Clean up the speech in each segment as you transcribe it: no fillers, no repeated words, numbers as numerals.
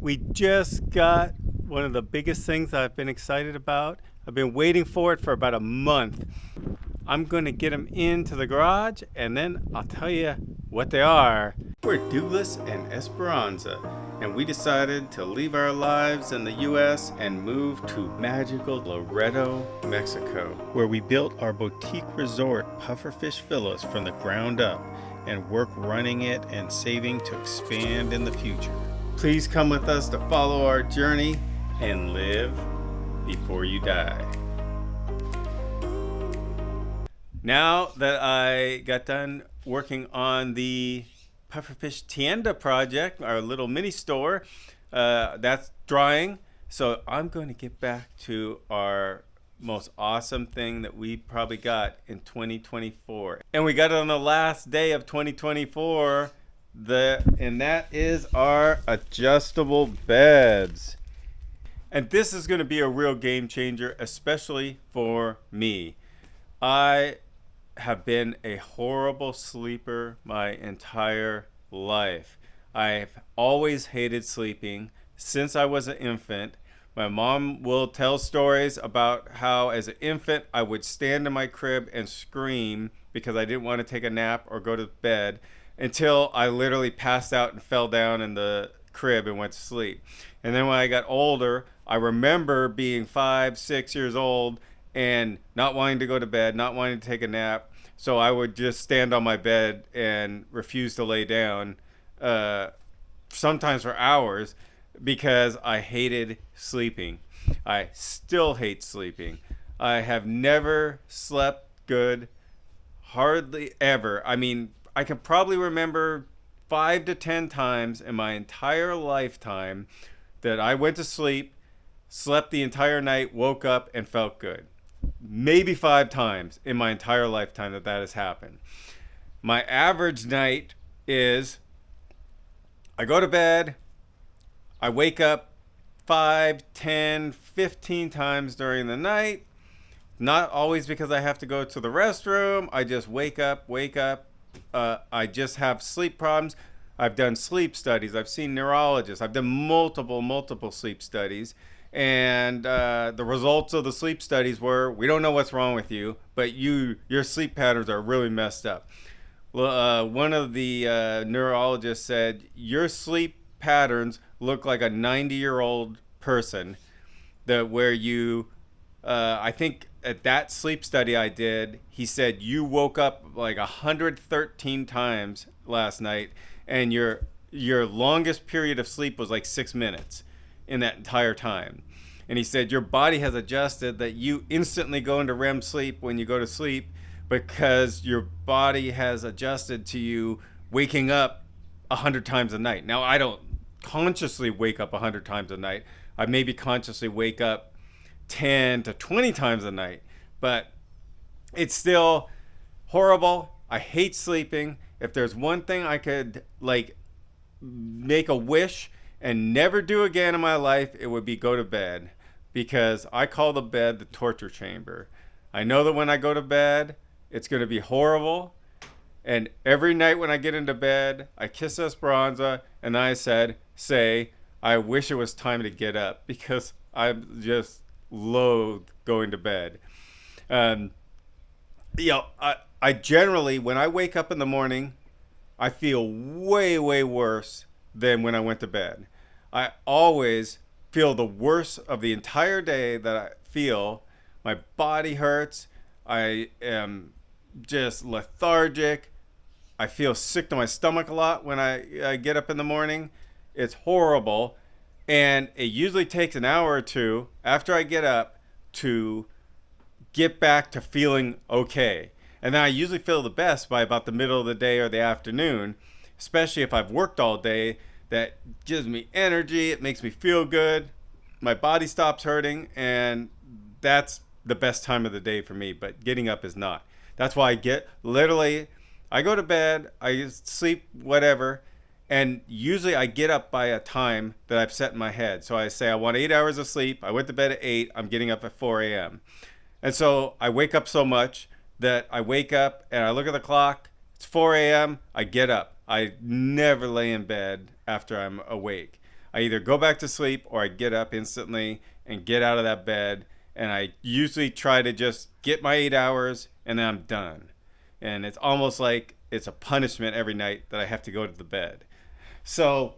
We just got one of the biggest things I've been excited about. I've been waiting for it for about a month. I'm going to get them into the garage and then I'll tell you what they are. We're Douglas and Esperanza, and we decided to leave our lives in the US and move to magical Loreto, Mexico, where we built our boutique resort Pufferfishvillas from the ground up and work running it and saving to expand in the future. Please come with us to follow our journey and live before you die. Now that I got done working on the Pufferfish Tienda project, our little mini store, that's drying. So I'm going to get back to our most awesome thing that we probably got in 2024. And we got it on the last day of 2024. And that is our adjustable beds. And this is going to be a real game changer, especially for me. I have been a horrible sleeper my entire life. I've always hated sleeping since I was an infant. My mom will tell stories about how as an infant I would stand in my crib and scream because I didn't want to take a nap or go to bed until I literally passed out and fell down in the crib and went to sleep. And then when I got older, I remember being 5, 6 years old and not wanting to go to bed, not wanting to take a nap. So I would just stand on my bed and refuse to lay down, sometimes for hours, because I hated sleeping. I still hate sleeping. I have never slept good, hardly ever. I mean, I can probably remember 5 to 10 times in my entire lifetime that I went to sleep, slept the entire night, woke up, and felt good. Maybe 5 times in my entire lifetime that has happened. My average night is I go to bed, I wake up 5, 10, 15 times during the night. Not always because I have to go to the restroom. I just wake up. I just have sleep problems. I've done sleep studies. I've seen neurologists. I've done multiple sleep studies. And the results of the sleep studies were, we don't know what's wrong with you, but your sleep patterns are really messed up. Well, one of the neurologists said, your sleep patterns look like a 90-year-old person, where you, I think at that sleep study I did, he said you woke up like 113 times last night, and your longest period of sleep was like 6 minutes in that entire time. And he said your body has adjusted that you instantly go into REM sleep when you go to sleep because your body has adjusted to you waking up 100 times a night. Now, I don't consciously wake up 100 times a night. I maybe consciously wake up 10 to 20 times a night, but it's still horrible. I hate sleeping. If there's one thing I could make a wish and never do again in my life, it would be go to bed, because I call the bed the torture chamber. I know that when I go to bed, it's going to be horrible. And every night when I get into bed, I kiss Esperanza and I say, I wish it was time to get up, because I'm just loathe going to bed. I generally, when I wake up in the morning, I feel way worse than when I went to bed. I always feel the worst of the entire day that I feel. My body hurts. I am just lethargic. I feel sick to my stomach a lot when I get up in the morning. It's horrible. And it usually takes an hour or two after I get up to get back to feeling okay. And then I usually feel the best by about the middle of the day or the afternoon, especially if I've worked all day. That gives me energy. It makes me feel good. My body stops hurting, and that's the best time of the day for me. But getting up is not. That's why I go to bed, I sleep, whatever, and usually I get up by a time that I've set in my head. So I say I want 8 hours of sleep. I went to bed at 8. I'm getting up at 4 a.m. And so I wake up so much that I wake up and I look at the clock. It's 4 a.m. I get up. I never lay in bed after I'm awake. I either go back to sleep or I get up instantly and get out of that bed. And I usually try to just get my 8 hours and then I'm done. And it's almost like it's a punishment every night that I have to go to the bed. So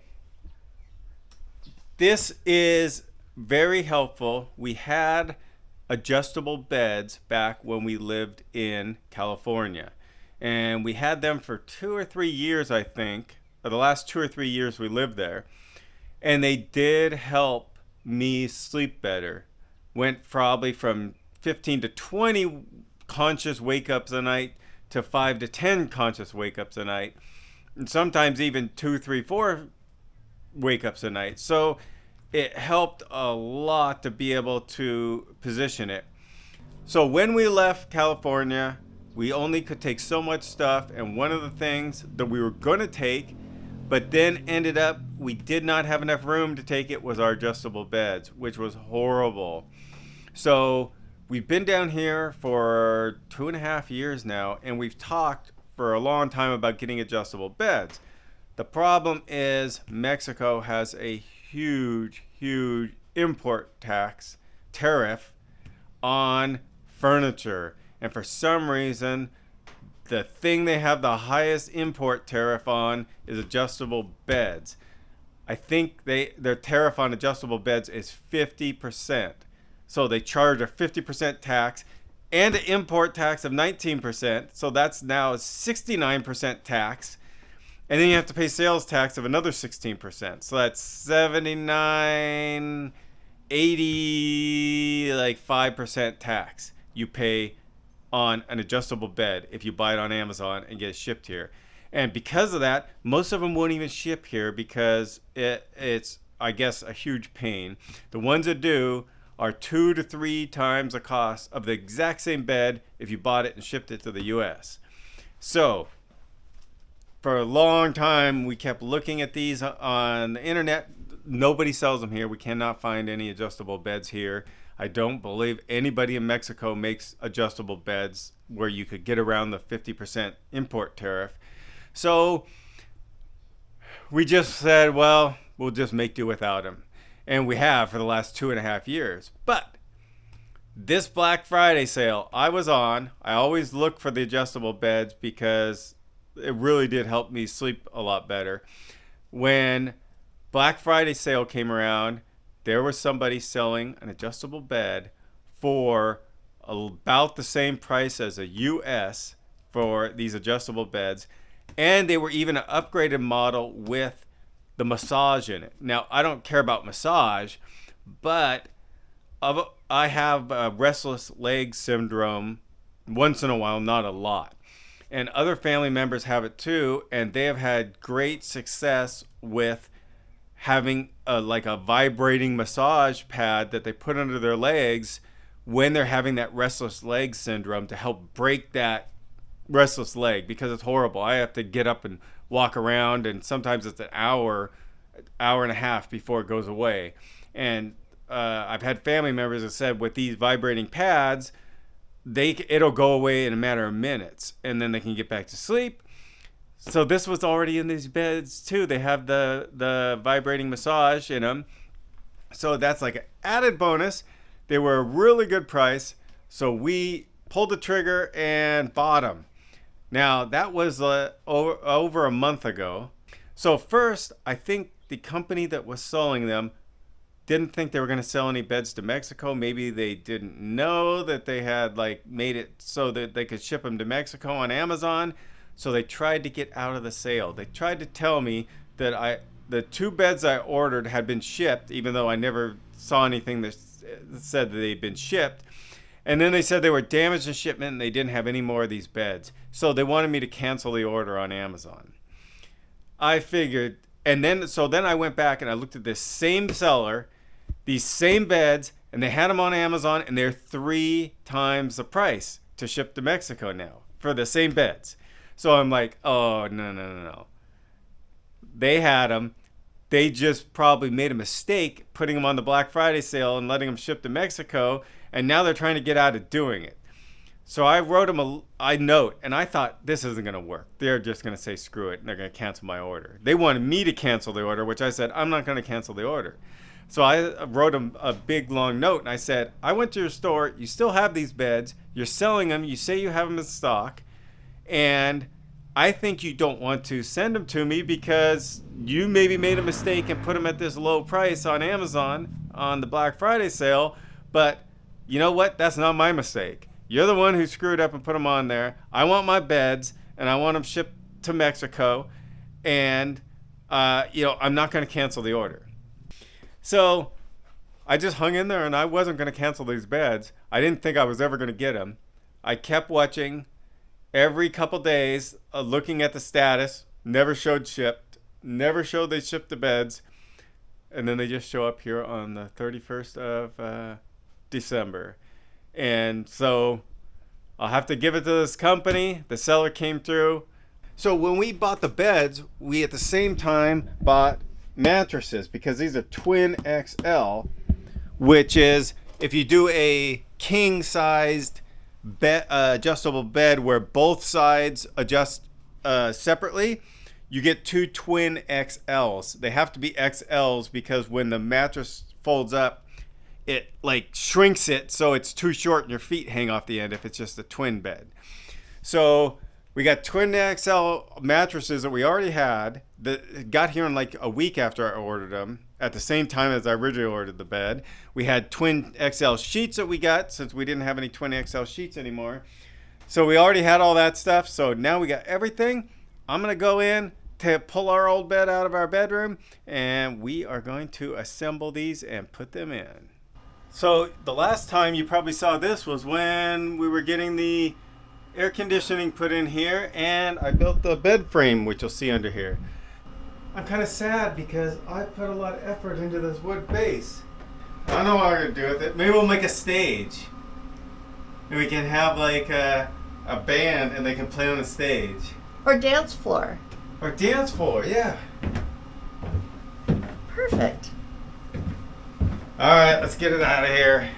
this is very helpful. We had adjustable beds back when we lived in California. And we had them for 2 or 3 years, I think. The last 2 or 3 years we lived there. And they did help me sleep better. Went probably from 15 to 20 conscious wake ups a night to 5 to 10 conscious wake ups a night. And sometimes even 2, 3, 4 wake ups a night. So it helped a lot to be able to position it. So when we left California, we only could take so much stuff, and one of the things that we were going to take, but then ended up we did not have enough room to take it, was our adjustable beds, which was horrible. So we've been down here for 2.5 years now, and we've talked for a long time about getting adjustable beds. The problem is Mexico has a huge import tax tariff on furniture. And for some reason, the thing they have the highest import tariff on is adjustable beds. I think their tariff on adjustable beds is 50%. So they charge a 50% tax and an import tax of 19%. So that's now a 69% tax. And then you have to pay sales tax of another 16%. So that's 79, 80, like 5% tax you pay on an adjustable bed if you buy it on Amazon and get it shipped here. And because of that, most of them won't even ship here because it's, I guess, a huge pain. The ones that do are 2 to 3 times the cost of the exact same bed if you bought it and shipped it to the US. So for a long time, we kept looking at these on the internet. Nobody sells them here. We cannot find any adjustable beds here. I don't believe anybody in Mexico makes adjustable beds where you could get around the 50% import tariff. So we just said, well, we'll just make do without them. And we have for the last 2.5 years. But this Black Friday sale I was on, I always look for the adjustable beds because it really did help me sleep a lot better. When Black Friday sale came around, there was somebody selling an adjustable bed for about the same price as a US for these adjustable beds. And they were even an upgraded model with the massage in it. Now, I don't care about massage, but I have restless leg syndrome once in a while, not a lot. And other family members have it too, and they have had great success with having like a vibrating massage pad that they put under their legs when they're having that restless leg syndrome to help break that restless leg, because it's horrible. I have to get up and walk around, and sometimes it's an hour and a half before it goes away. And I've had family members that said with these vibrating pads, it'll go away in a matter of minutes, and then they can get back to sleep. So this was already in these beds too. They have the vibrating massage in them. So that's like an added bonus. They were a really good price. So we pulled the trigger and bought them. Now that was over a month ago. So first, I think the company that was selling them didn't think they were going to sell any beds to Mexico. Maybe they didn't know that they had like made it so that they could ship them to Mexico on Amazon. So they tried to get out of the sale. They tried to tell me that the 2 beds I ordered had been shipped, even though I never saw anything that said that they'd been shipped. And then they said they were damaged in shipment and they didn't have any more of these beds. So they wanted me to cancel the order on Amazon. I figured, and then I went back and I looked at this same seller, these same beds, and they had them on Amazon, and they're 3 times the price to ship to Mexico now for the same beds. So I'm like, oh, no. They had them. They just probably made a mistake putting them on the Black Friday sale and letting them ship to Mexico, and now they're trying to get out of doing it. So I wrote them a note, and I thought this isn't going to work. They're just going to say screw it, and they're going to cancel my order. They wanted me to cancel the order, which I said I'm not going to cancel the order. So I wrote them a big long note, and I said, I went to your store. You still have these beds. You're selling them. You say you have them in stock, and I think you don't want to send them to me because you maybe made a mistake and put them at this low price on Amazon on the Black Friday sale. But you know what? That's not my mistake. You're the one who screwed up and put them on there. I want my beds, and I want them shipped to Mexico. And, I'm not going to cancel the order. So I just hung in there, and I wasn't going to cancel these beds. I didn't think I was ever going to get them. I kept watching every couple days, looking at the status. Never showed shipped. Never showed they shipped the beds. And then they just show up here on the 31st of December. And so I'll have to give it to this company. The seller came through. So when we bought the beds, we at the same time bought mattresses because these are twin XL, which is if you do a king sized adjustable bed where both sides adjust separately, you get two twin XLs. They have to be XLs because when the mattress folds up, it like shrinks it so it's too short and your feet hang off the end if it's just a twin bed. So we got twin XL mattresses that we already had that got here in like a week after I ordered them at the same time as I originally ordered the bed. We had twin XL sheets that we got since we didn't have any twin XL sheets anymore. So we already had all that stuff. So now we got everything. I'm going to go in to pull our old bed out of our bedroom and we are going to assemble these and put them in. So the last time you probably saw this was when we were getting the air conditioning put in here and I built the bed frame, which you'll see under here. I'm kind of sad because I put a lot of effort into this wood base. I don't know what I'm going to do with it. Maybe we'll make a stage. And we can have like a band and they can play on the stage. Or dance floor. Or dance floor, yeah. Perfect. All right, let's get it out of here.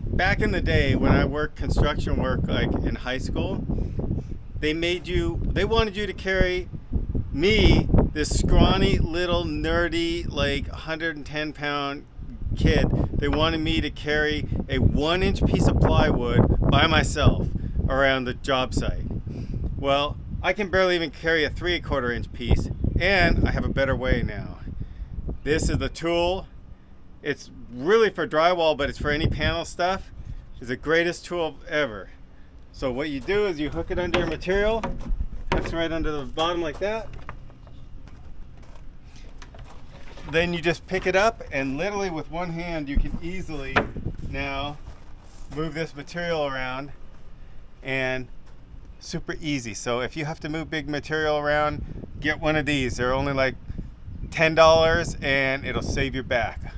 Back in the day when I worked construction work like in high school, they wanted you to carry me, this scrawny little nerdy like 110-pound kid. They wanted me to carry a 1-inch piece of plywood by myself around the job site. Well, I can barely even carry a 3/4 inch piece, and I have a better way now. This is the tool. It's really for drywall, but it's for any panel stuff. It's the greatest tool ever. So what you do is you hook it under your material, hooks right under the bottom like that. Then you just pick it up and literally with one hand you can easily now move this material around, and super easy. So if you have to move big material around, get one of these. They're only like $10 and it'll save your back.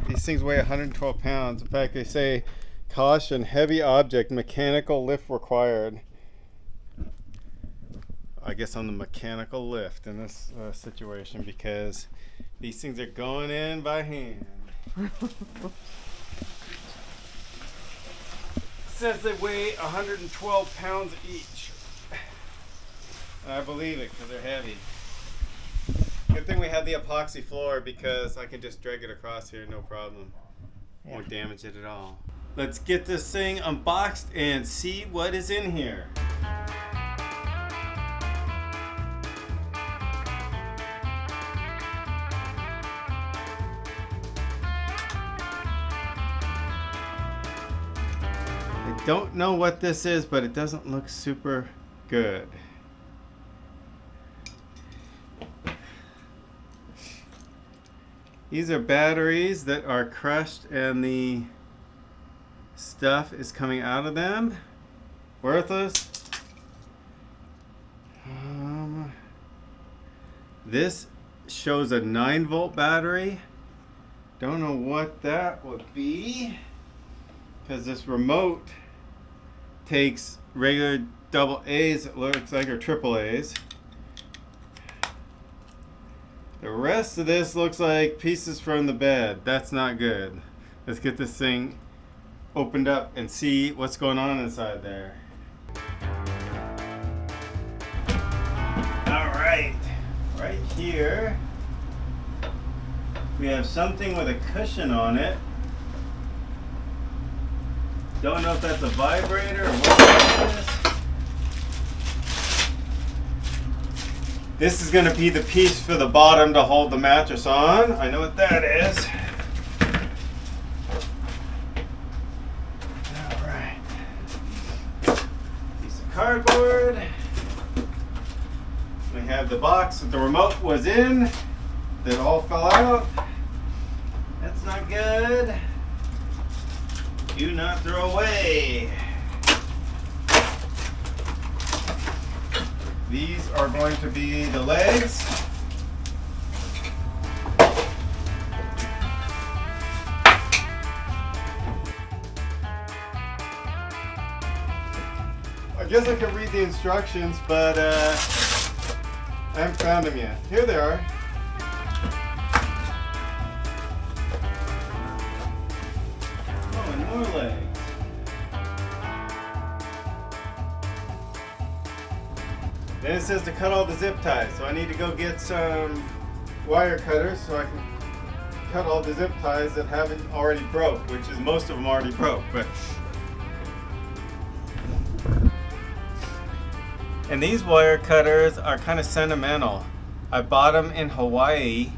These things weigh 112 pounds. In fact, they say caution, heavy object, mechanical lift required. I guess on the mechanical lift in this situation because these things are going in by hand. Says they weigh 112 pounds each. I believe it because they're heavy. Good thing we have the epoxy floor because I can just drag it across here, no problem. Won't damage it at all. Let's get this thing unboxed and see what is in here. I don't know what this is, but it doesn't look super good. These are batteries that are crushed and the stuff is coming out of them. Worthless. This shows a 9-volt battery. Don't know what that would be because this remote takes regular double A's, it looks like, or triple A's. The rest of this looks like pieces from the bed. That's not good. Let's get this thing opened up and see what's going on inside there. All right, right here we have something with a cushion on it. Don't know if that's a vibrator or what that is. This is going to be the piece for the bottom to hold the mattress on. I know what that is. All right. Piece of cardboard. We have the box that the remote was in that all fell out. That's not good. Do not throw away. These are going to be the legs. I guess I could read the instructions, but I haven't found them yet. Here they are. Oh, and more legs. Then it says to cut all the zip ties, so I need to go get some wire cutters so I can cut all the zip ties that haven't already broke, which is most of them already broke. But and these wire cutters are kind of sentimental. I bought them in Hawaii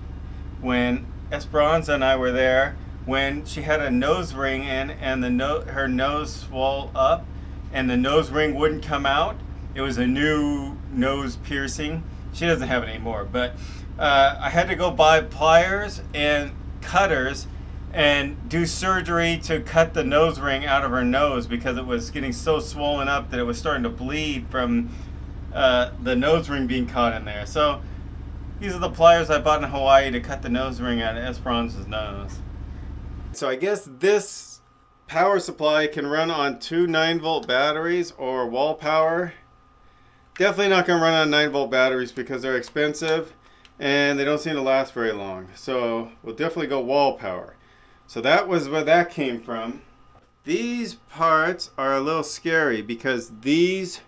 when Esperanza and I were there, when she had a nose ring in and her nose swelled up and the nose ring wouldn't come out. It was a new nose piercing. She doesn't have it anymore, but I had to go buy pliers and cutters and do surgery to cut the nose ring out of her nose because it was getting so swollen up that it was starting to bleed from the nose ring being caught in there. So these are the pliers I bought in Hawaii to cut the nose ring out of Esperanza's nose. So I guess this power supply can run on 2 9-volt batteries or wall power. Definitely not going to run on 9-volt batteries because they're expensive and they don't seem to last very long. So we'll definitely go wall power. So that was where that came from. These parts are a little scary because these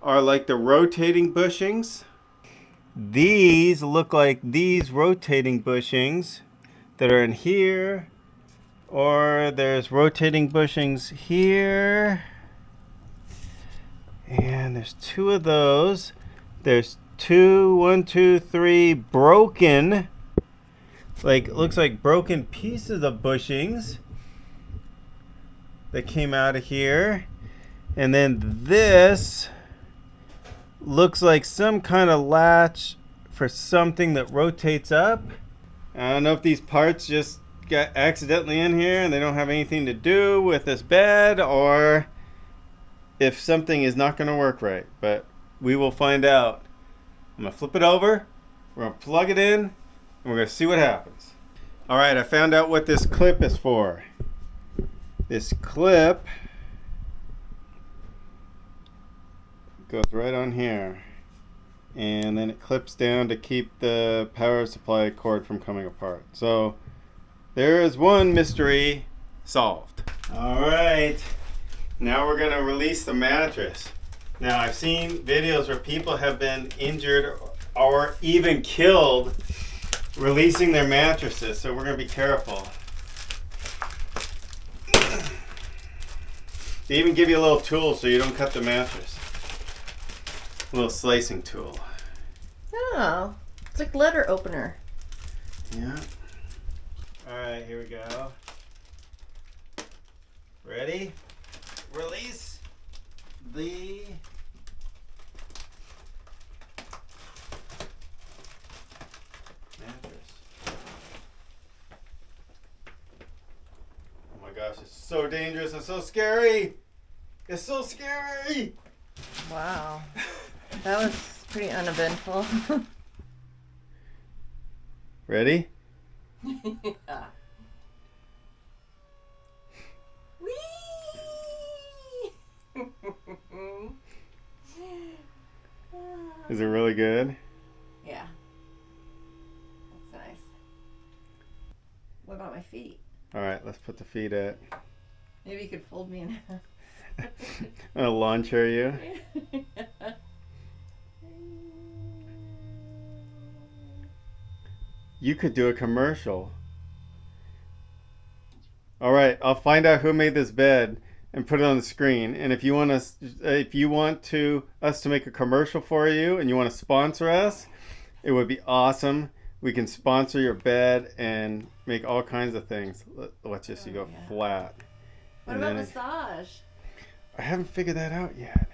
are like the rotating bushings. These look like these rotating bushings that are in here, or there's rotating bushings here. And there's 2 of those. There's 1, 2, 3 broken, like looks like broken pieces of bushings that came out of here. And then this looks like some kind of latch for something that rotates up. I don't know if these parts just got accidentally in here and they don't have anything to do with this bed, or if something is not going to work right, but we will find out. I'm going to flip it over, we're going to plug it in, and we're going to see what happens. All right, I found out what this clip is for. This clip goes right on here, and then it clips down to keep the power supply cord from coming apart. So there is one mystery solved. All right. Now we're going to release the mattress. Now I've seen videos where people have been injured or even killed releasing their mattresses, so we're going to be careful. They even give you a little tool so you don't cut the mattress. A little slicing tool. Oh, it's like letter opener. Yeah. Alright, here we go. Ready? Release the mattress. Oh my gosh, it's so dangerous and so scary. It's so scary. Wow. That was pretty uneventful. Ready? Yeah. Whee! Is it really good? Yeah. That's nice. What about my feet? All right, let's put the feet at. Maybe you could fold me in half. I'm gonna lawn chair you. You could do a commercial. All right, I'll find out who made this bed and put it on the screen. And if you want us to make a commercial for you and you want to sponsor us, it would be awesome. We can sponsor your bed and make all kinds of things. Let's just you go flat. What about massage? I haven't figured that out yet.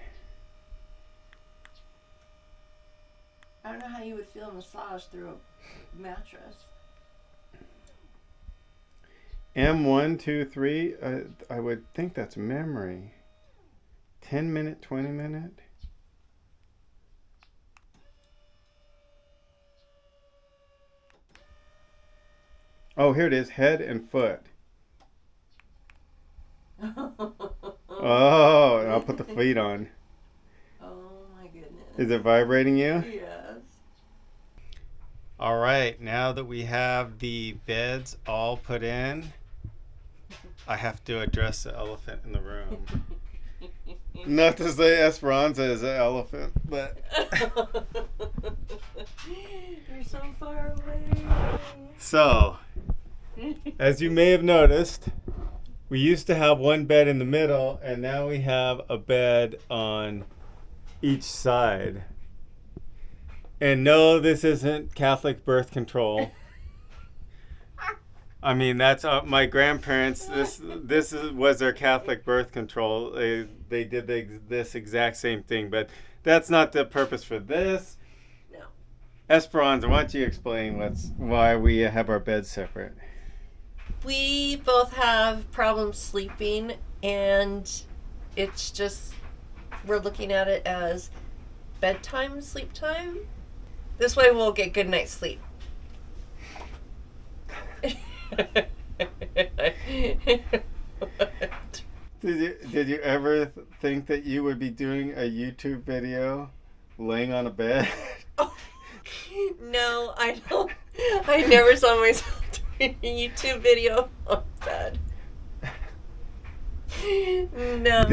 I don't know how you would feel a massage through a mattress. M1, 2, 3. I would think that's memory. 10 minute, 20 minute. Oh, here it is. Head and foot. Oh, and I'll put the feet on. Oh my goodness. Is it vibrating you? Yes. All right, now that we have the beds all put in, I have to address the elephant in the room. Not to say Esperanza is an elephant, but... You're so far away. So, as you may have noticed, we used to have one bed in the middle, and now we have a bed on each side. And no, this isn't Catholic birth control. I mean, that's my grandparents. Was their Catholic birth control. They did this exact same thing, but that's not the purpose for this. No. Esperanza, why don't you explain why we have our beds separate? We both have problems sleeping, and it's just we're looking at it as bedtime, sleep time. This way we'll get good night's sleep. Did you ever think that you would be doing a YouTube video laying on a bed? Oh, no, I don't. I never saw myself doing a YouTube video on bed. No.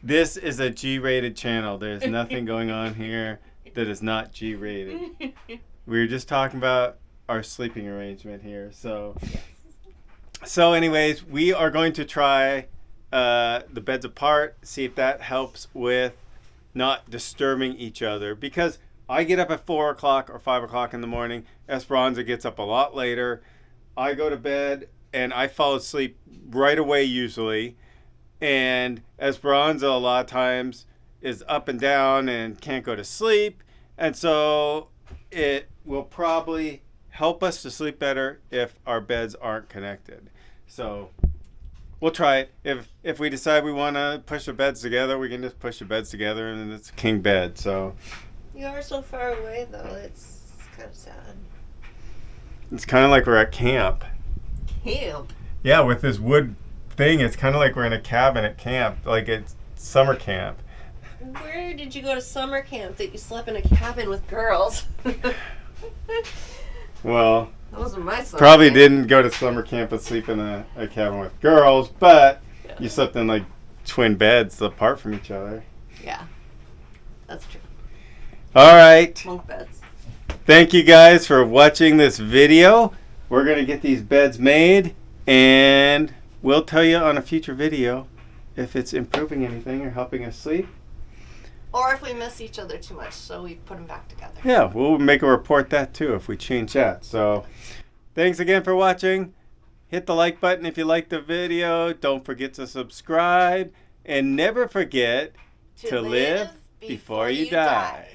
This is a G-rated channel. There's nothing going on here that is not G-rated. We were just talking about our sleeping arrangement here. So anyways, we are going to try the beds apart, see if that helps with not disturbing each other. Because I get up at 4 o'clock or 5 o'clock in the morning. Esperanza gets up a lot later. I go to bed and I fall asleep right away usually. And Esperanza a lot of times is up and down and can't go to sleep. And so it will probably help us to sleep better if our beds aren't connected. So we'll try it. If we decide we want to push the beds together, we can just push the beds together and it's a king bed. So You are so far away, though. It's kind of sad. it's kind of like we're at camp. Camp? Yeah, with this wood thing, it's kind of like we're in a cabin at camp, like it's summer camp. Where did you go to summer camp that you slept in a cabin with girls? Well, That wasn't my summer probably camp. didn't go to summer camp and sleep in a cabin with girls, but you slept in like twin beds apart from each other. Yeah, that's true. All right. Bunk beds. Thank you guys for watching this video. We're going to get these beds made and we'll tell you on a future video if it's improving anything or helping us sleep. Or if we miss each other too much, so we put them back together. Yeah, we'll make a report that too if we change that. So thanks again for watching. Hit the like button if you liked the video. Don't forget to subscribe. And never forget to live before you die.